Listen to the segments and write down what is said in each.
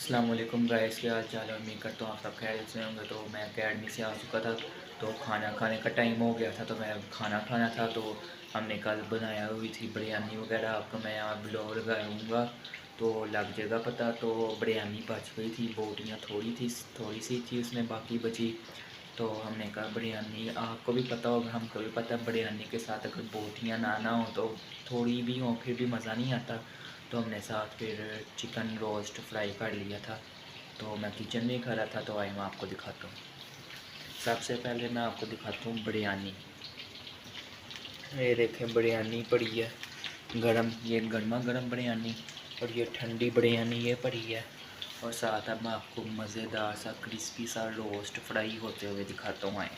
अस्सलाम वालेकुम गाइस, क्या हाल चाल है। उम्मीद करता हूँ आप सब खैरियत से होंगे। तो मैं अकेडमी से आ चुका था, तो खाना खाने का टाइम हो गया था, तो मैं खाना खाना था। तो हमने कल बनाया हुई थी बिरयानी वगैरह। आपको मैं यहाँ ब्लॉग लगाऊँगा तो लग जाएगा पता। तो बिरयानी बच गई थी, बोटियाँ थोड़ी सी थी उसमें बाकी बची। तो हमने कहा बिरयानी, आपको भी पता होगा, हमको भी पता है बिरयानी के साथ अगर बोटियाँ ना हो तो थोड़ी भी हो फिर भी मज़ा नहीं आता। तो हमने साथ फिर चिकन रोस्ट फ्राई कर लिया था। तो मैं किचन में ही खड़ा था, तो आइए मैं आपको दिखाता हूँ। सबसे पहले मैं आपको दिखाता हूँ बिरयानी। ये देखें बिरयानी पड़ी है गरम, ये गर्मा गर्म बिरयानी, और ये ठंडी बिरयानी ये पड़ी है। और साथ अब मैं आपको मज़ेदार सा क्रिस्पी सा रोस्ट फ्राई होते हुए दिखाता हूँ। आए,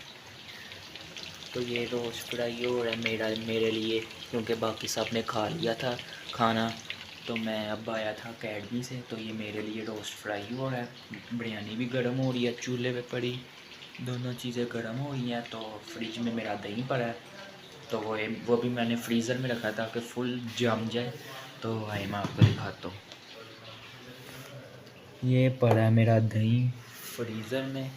तो ये रोस्ट फ्राई हो रहा है मेरे लिए, क्योंकि बाकी सब ने खा लिया था खाना। तो मैं अब आया था अकेडमी से, तो ये मेरे लिए रोस्ट फ्राई हो रहा है। बिरयानी भी गर्म हो रही है, चूल्हे पे पड़ी, दोनों चीज़ें गर्म हो रही हैं। तो फ्रिज में मेरा दही पड़ा है, तो वो भी मैंने फ्रीज़र में रखा था कि फुल जम जाए। तो आए मैं आपको दिखाता हूँ। ये पड़ा है मेरा दही फ्रीज़र में।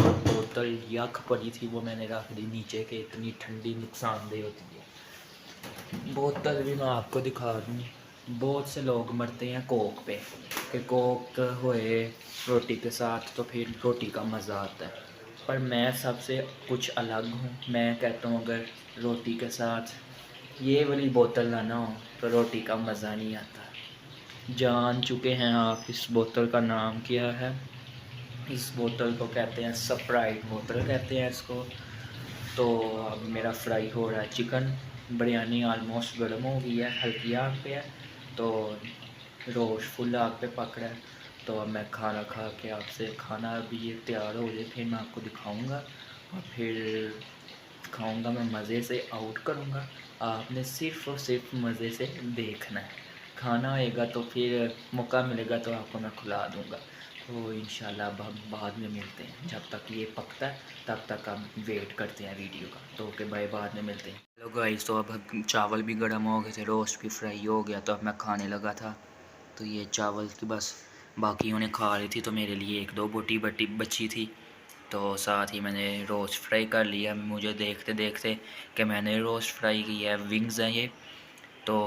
बोतल यख पड़ी थी, वो मैंने रख दी नीचे के, इतनी ठंडी नुकसानदेह होती है बोतल। भी मैं आपको दिखा दूँ, बहुत से लोग मरते हैं कोक पे कि कोक होए रोटी के साथ तो फिर रोटी का मज़ा आता है। पर मैं सबसे कुछ अलग हूँ। मैं कहता हूँ अगर रोटी के साथ ये वाली बोतल ना हो तो रोटी का मज़ा नहीं आता। जान चुके हैं आप इस बोतल का नाम क्या है। इस बोतल को कहते हैं स्प्राइट बोतल कहते हैं इसको। तो अब मेरा फ्राई हो रहा है चिकन। बिरयानी आलमोस्ट गर्म हो गई है, हल्की आग पे है। तो रोस्ट फुल आग पे पक रहा है। तो अब मैं खाना खा के आपसे, खाना अभी ये तैयार हो जाए फिर मैं आपको दिखाऊंगा, और फिर खाऊंगा मैं, मज़े से आउट करूंगा। आपने सिर्फ़ और सिर्फ मज़े से देखना है। खाना आएगा तो फिर मौका मिलेगा तो आपको मैं खिला दूंगा। तो इंशाल्लाह अब हम बाद में मिलते हैं। जब तक ये पकता है तब तक हम वेट करते हैं वीडियो का। तो ओके बाय, बाद में मिलते हैं। हेलो गाइस, तो अब चावल भी गर्म हो गए थे, रोस्ट भी फ्राई हो गया, तो अब मैं खाने लगा था। तो ये चावल की बस बाकी उन्हें खा रही थी, तो मेरे लिए एक दो बोटी बटी बची थी। तो साथ ही मैंने रोस्ट फ्राई कर लिया। मुझे देखते देखते कि मैंने रोस्ट फ्राई किया है, विंग्स हैं ये। तो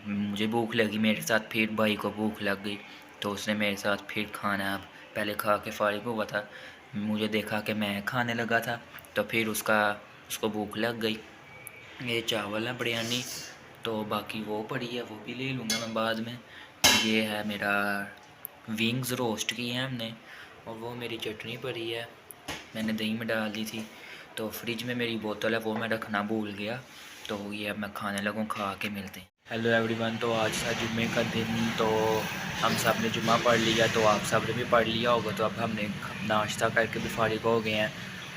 मुझे भूख लगी, मेरे साथ फिर भाई को भूख लग गई, तो उसने मेरे साथ फिर खाना अब पहले खा के फारिग हुआ था। मुझे देखा कि मैं खाने लगा था, तो फिर उसको भूख लग गई। ये चावल है बिरयानी, तो बाकी वो पड़ी है, वो भी ले लूँगा मैं बाद में। ये है मेरा विंग्स रोस्ट की है हमने, और वो मेरी चटनी पड़ी है, मैंने दही में डाल दी थी। तो फ्रिज में मेरी बोतल है, वो मैं रखना भूल गया। तो ये अब मैं खाने लगूँ, खा के मिलते हैं। हेलो एवरीवन, तो आज था जुम्मे का दिन, तो हम सब ने जुम्मा पढ़ लिया, तो आप सब ने भी पढ़ लिया होगा। तो अब हमने नाश्ता करके भी फारिग हो गए हैं।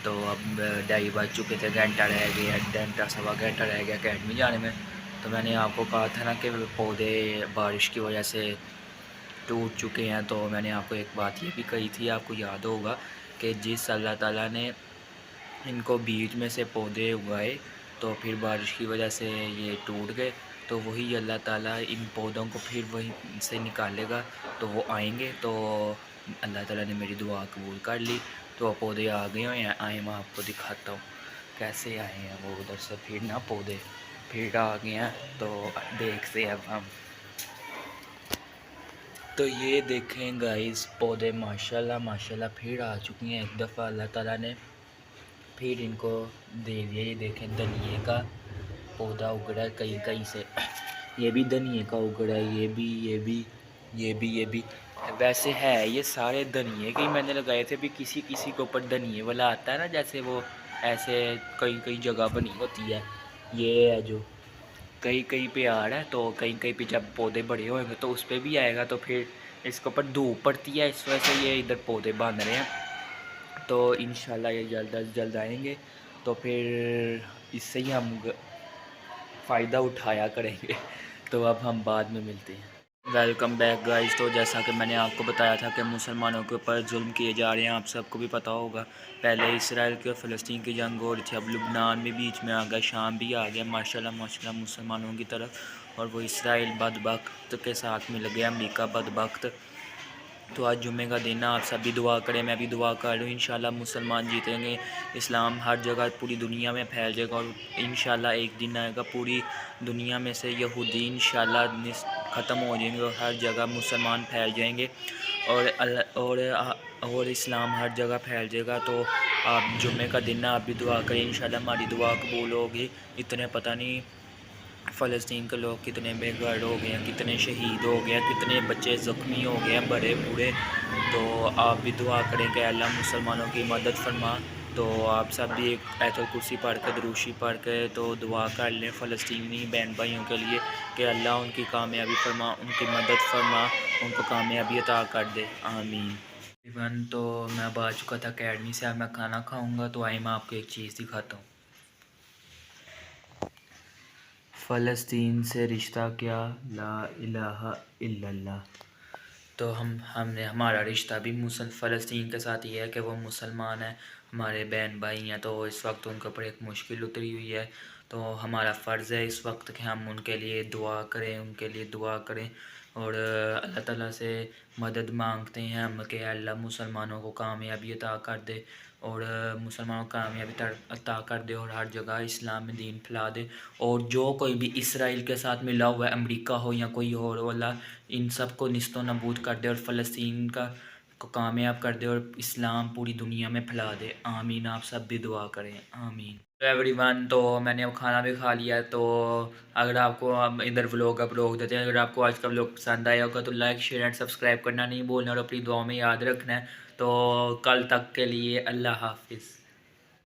तो अब 2:30 बज चुके थे, घंटा रह गया, घंटा सवा घंटा रह गया अकेडमी जाने में। तो मैंने आपको कहा था ना कि पौधे बारिश की वजह से टूट चुके हैं। तो मैंने आपको एक बात ये भी कही थी, आपको याद होगा, कि जिस अल्लाह ताला ने इनको बीज में से पौधे उगाए तो फिर बारिश की वजह से ये टूट गए, तो वही अल्लाह ताला इन पौधों को फिर वहीं से निकालेगा। तो वो आएंगे, तो अल्लाह ताला ने मेरी दुआ कबूल कर ली। तो पौधे आ गए हुए हैं, आए मैं आपको दिखाता हूँ कैसे आए हैं। वो उधर से फिर ना पौधे फिर आ गए हैं, तो देखते अब हम। तो ये देखें गाइस, पौधे माशाल्लाह माशाल्लाह फिर आ चुकी हैं। एक दफ़ा अल्लाह ताला ने फिर इनको दे दिया। ये देखें धनिए का पौधा उगड़ा है कहीं कहीं से, ये भी धनिए का उगड़ा है, ये भी वैसे है ये सारे धनिए के ही मैंने लगाए थे। भी किसी किसी के ऊपर धनिए वाला आता है ना, जैसे वो ऐसे कई कई जगह बनी होती है। ये है जो कहीं कहीं पे आ रहा है, तो कहीं कहीं पे जब पौधे बड़े होंगे तो उस पर भी आएगा। तो फिर इसके ऊपर धूप पड़ती है, इस वजह से ये इधर पौधे बांध रहे हैं। तो इंशाल्लाह ये जल्द अज जल्द आएंगे, तो फिर इससे ही हम फ़ायदा उठाया करेंगे। तो अब हम बाद में मिलते हैं। Welcome back guys. तो जैसा कि मैंने आपको बताया था कि मुसलमानों के ऊपर जुल्म किए जा रहे हैं, आप सबको भी पता होगा। पहले इसराइल की और फ़लस्तीन की जंग हो रही थी, अब लुबनान भी बीच में आ गया, शाम भी आ गया माशाल्लाह माशाल्लाह मुसलमानों की तरफ। और वो इसराइल बदबख्त के साथ मिल गया, अमेरिका बदबख्त। तो आज जुम्मे का दिन है, आप सब भी दुआ करें, मैं भी दुआ कर रहा हूँ। इंशाल्लाह मुसलमान जीतेंगे, इस्लाम हर जगह पूरी दुनिया में फैल जाएगा और इंशाल्लाह एक दिन आएगा पूरी दुनिया में से यहूदी इंशाल्लाह ख़त्म हो जाएंगे और हर जगह मुसलमान फैल जाएंगे और इस्लाम हर जगह फैल जाएगा। तो आप जुम्मे का दिन है, आप भी दुआ करें, इंशाल्लाह हमारी दुआ कबूल होगी। इतने पता नहीं फ़लस्तीन के लोग कितने बेघर हो गए हैं, कितने शहीद हो गए हैं, कितने बच्चे ज़ख्मी हो गए हैं, बड़े बूढ़े। तो आप भी दुआ करें कि अल्लाह मुसलमानों की मदद फरमा। तो आप सब भी एक आयतुल कुर्सी पढ़ के दुरूशी पढ़ के तो दुआ कर लें फ़लस्तीनी बहन भाइयों के लिए कि अल्लाह उनकी कामयाबी फरमा, उनकी मदद फरमा, उनको कामयाबी अता कर दे, आमीन। इवन तो मैं अब आ चुका था अकेडमी से, अब मैं खाना खाऊँगा। तो आइए मैं आपको एक चीज़ दिखाता हूँ। फ़लस्तीन से रिश्ता क्या, ला इलाहा इल्लल्लाह। तो हमने हमारा रिश्ता भी फ़लस्तीन के साथ ये है कि वो मुसलमान है, हमारे बहन भाई हैं। तो इस वक्त उनके ऊपर एक मुश्किल उतरी हुई है, तो हमारा फ़र्ज़ है इस वक्त कि हम उनके लिए दुआ करें, उनके लिए दुआ करें और अल्लाह ताला से मदद मांगते हैं हम कि अल्लाह मुसलमानों को कामयाबी अता कर दे और मुसलमानों को कामयाबी अता कर दे और हर जगह इस्लाम में दीन फैला दे। और जो कोई भी इसराइल के साथ मिला हुआ है, अमेरिका हो या कोई और वाला, इन सब को निस्तो नाबूद कर दे और फ़लस्तीन को कामयाब कर दे और इस्लाम पूरी दुनिया में फैला दे, आमीन। आप सब भी दुआ करें, आमीन। तो एवरीवन, तो मैंने अब खाना भी खा लिया। तो अगर आपको हम इधर व्लॉग अब रोक देते हैं, अगर आपको आज का व्लॉग पसंद आया होगा तो लाइक शेयर एंड सब्सक्राइब करना नहीं भूलना और अपनी दुआ में याद रखना है। तो कल तक के लिए अल्लाह हाफिज़।